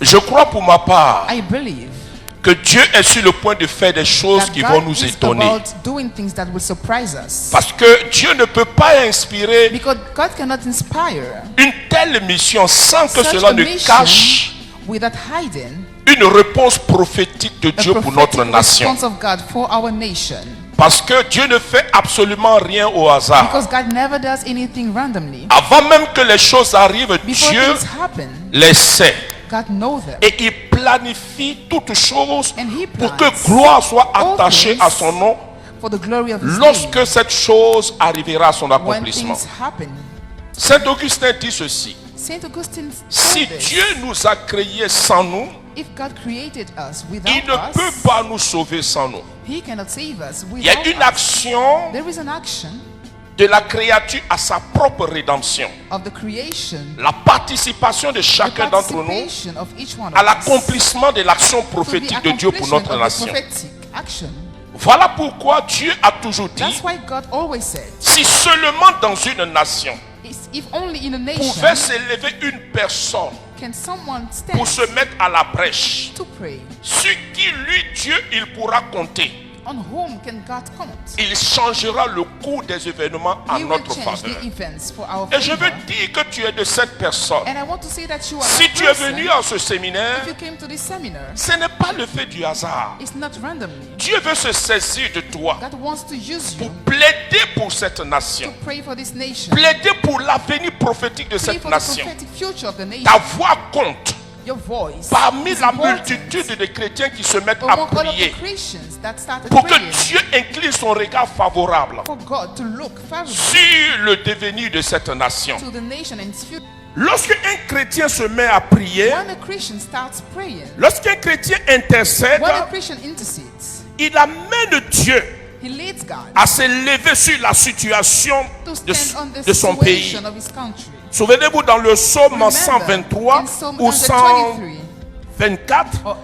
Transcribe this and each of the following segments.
Je crois pour ma part I believe que Dieu est sur le point de faire des choses that qui vont God nous is étonner. about doing things that will surprise us. Parce que Dieu ne peut pas inspirer Because God cannot inspire une telle mission sans que such cela a ne mission cache without hiding une réponse prophétique de a Dieu pour notre prophetic nation. response of God for our nation. Parce que Dieu ne fait absolument rien au hasard. Because God never does anything randomly. Avant même que les choses arrivent, Before Dieu things happen, les sait. God knows them. Et il planifie toutes choses And he pour plans que gloire soit all attachée things à son nom for the glory of His name. lorsque cette chose arrivera à son When accomplissement. things happen, Saint Augustin dit ceci: Saint Augustine si said this, Dieu nous a créés sans nous, if God created us il without ne peut us, pas nous sauver sans nous. He cannot save us Il y a without une us. action There is an action de la créature à sa propre rédemption. of the creation, La participation de the chacun d'entre nous participation of each one à of us l'accomplissement de l'action to the prophétique de Dieu pour notre accomplishment of the nation. prophetic action. Voilà pourquoi Dieu a toujours dit: That's why God always said, si seulement dans une nation if only in a nation pouvait s'élever une personne can someone stand pour se mettre à la brèche, to pray, sur qui lui, Dieu, il pourra compter. on whom can God count? Il changera le cours des événements en He will notre change faveur. the events for our Et je veux favor. dire que tu es de cette personne. And I want to say that you are Si that tu es person. venu à ce séminaire, If you came to this seminar, ce n'est pas le fait du hasard. it's not randomly. Dieu veut se saisir de toi God wants to use pour you plaider pour cette to nation, pray for this nation, plaider pour l'avenir prophétique de pray cette for the nation. prophetic future of the nation. Ta voix compte Your voice parmi is la important multitude de chrétiens qui se mettent à among all of prier the Christians that started pour que praying Dieu incline son regard favorable for God to look favorably sur le devenir de cette nation. to the nation and its future. Lorsque un chrétien se met à prier, When a Christian starts praying, lorsqu'un chrétien intercède, when a Christian intercedes, il amène Dieu he leads God à s'élever sur la situation to de, stand on the de son pays. situation of his country. Souvenez-vous dans le psaume Remember, 123 in Psalm ou 123 124, or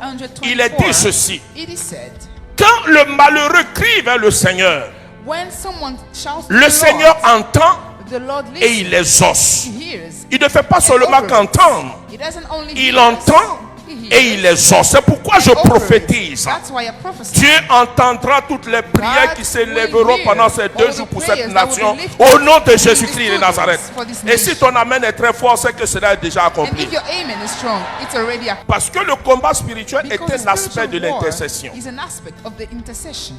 il est dit 124, ceci: it is said, quand le malheureux crie vers le Seigneur, when someone shouts to le the Seigneur Lord, entend the Lord et il listens, les exauce. he hears, Il ne fait pas seulement operates. qu'entendre, He doesn't only il hear, entend he et il hears, les exauce. C'est pourquoi je operates. prophétise. That's why I prophesy. Dieu entendra toutes les prières God qui s'élèveront will hear pendant ces 2 all jours the pour prayers cette that will nation be lifted au nom de in Jésus-Christ these de 2 Nazareth. days for this Et si nation. ton amen est très fort, c'est que cela est déjà And accompli. if your amen is strong, it's already a Parce que le combat spirituel est because the un aspect de spiritual war l'intercession. is an aspect of the intercession.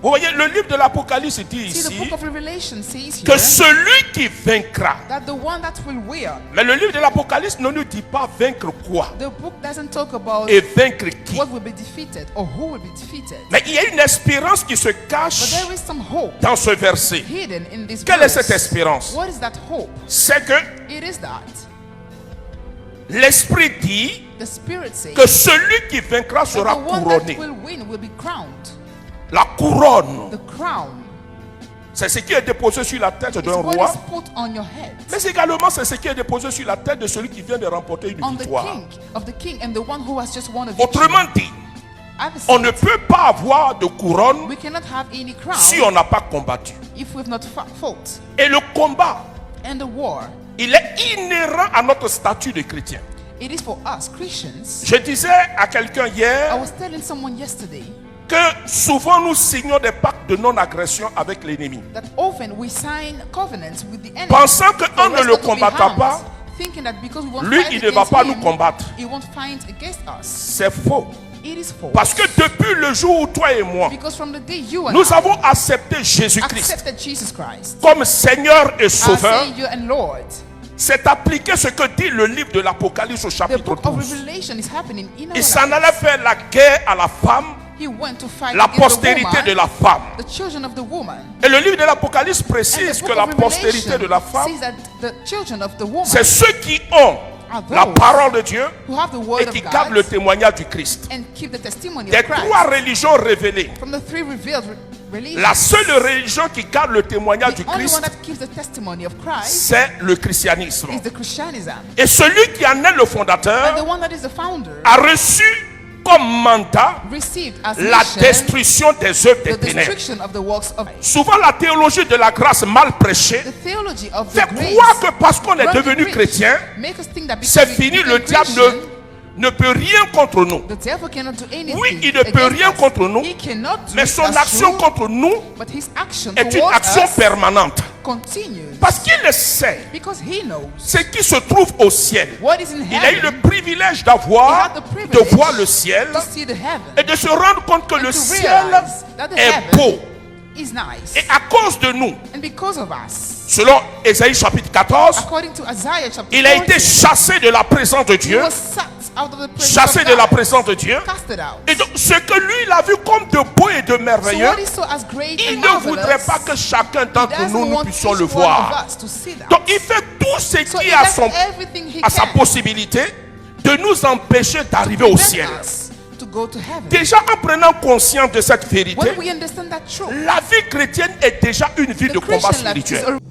Vous voyez, le livre de l'Apocalypse dit See, the ici book of Revelation says que here celui qui vaincra. that the one that will win. Mais le livre de l'Apocalypse ne nous dit pas vaincre quoi The book doesn't talk about et vaincre qui. what will be defeated or who will be defeated. Mais il y a une espérance qui se But cache there is some hope dans ce verset. hidden in this Quelle est verse. cette espérance? What is that hope? C'est que It is that l'Esprit dit the Spirit says que celui qui vaincra that sera the one couronné. that will win will be crowned. La couronne, The crown c'est ce qui est déposé sur la tête is d'un what roi, is put on your head. mais également c'est ce qui est déposé sur la tête de celui qui vient de remporter une On the victoire. king and the one who has just won a victory. Autrement dit, I've on said, ne peut pas avoir de couronne we cannot have any crown si on n'a pas combattu. if we've not fought. Et le combat, And the war, il est inhérent à notre statut de chrétien. it is for us Christians. Je disais à quelqu'un I hier was telling someone yesterday que souvent nous signons des pactes de non-agression avec l'ennemi, that often we sign covenants with the enemy, pensant que for on ne us le not to be combattra harmed, pas, thinking that because we won't lui fight il ne va against pas nous him, combattre. he won't fight against us. C'est faux. It is false. Parce que depuis le jour où toi et moi, Because from the day you and nous I avons accepté Jésus-Christ accepted Jesus Christ comme Seigneur et as Sauveur, Savior and Lord, c'est appliqué ce que dit le livre de l'Apocalypse au the chapitre book of 12. Revelation is happening in our Il s'en lives. allait faire la guerre à la femme, He went to fight la against the postérité woman, de la femme. the children of the woman. Et le livre de l'Apocalypse And the précise que book la of postérité de la Revelation femme, says that the children of the woman c'est ceux qui ont are la those parole de Dieu who have the word et of qui gardent God le témoignage du Christ. and keep the testimony Des of Christ. 3 religions révélées, From the 3 revealed religions, la seule religion qui garde le témoignage du the only one Christ, that keeps the testimony of Christ c'est le christianisme. is the Christianism. Et celui qui en est le And the fondateur one that is the founder a reçu comme mandat received as la mission destruction des œuvres des the ténèbres. destruction of the works of Souvent la théologie de la grâce mal prêchée the theology of the fait grace. croire que parce qu'on est wrongly devenu preached, chrétien, make us think that because c'est we fini, became le diable Christian, ne peut rien contre nous. The devil cannot do anything. Oui, il ne peut against rien us. contre nous, He cannot do mais son us action through, contre nous but his action est une towards action us permanente. continues. Parce qu'il sait Because he knows ce qui se trouve au ciel. what is in Il a eu le heaven. privilège He had the de privilege voir le ciel to see the heaven. et de se rendre compte que And le to ciel realize that the est heaven beau. is nice. Et à cause de nous, And because of us, selon Ésaïe chapitre 14, according to Isaiah chapter il a été 40, chassé de la présence de he Dieu. was sucked out of the presence Chassé of de la God, présence de Dieu. casted out. Et donc, ce que lui, il a vu comme de beau et de So merveilleux, what he saw as great il and ne marvelous, voudrait pas que chacun he d'entre doesn't nous, nous want puissions each le one voir. of us to see that. Donc, il fait tout ce So qui he est does everything he à sa can possibilité de nous empêcher d'arriver au to ciel. prevent us to go to heaven. Déjà, en prenant conscience de cette vérité, When we understand that truth, la vie chrétienne est déjà une vie the de combat Christian life is spirituel. a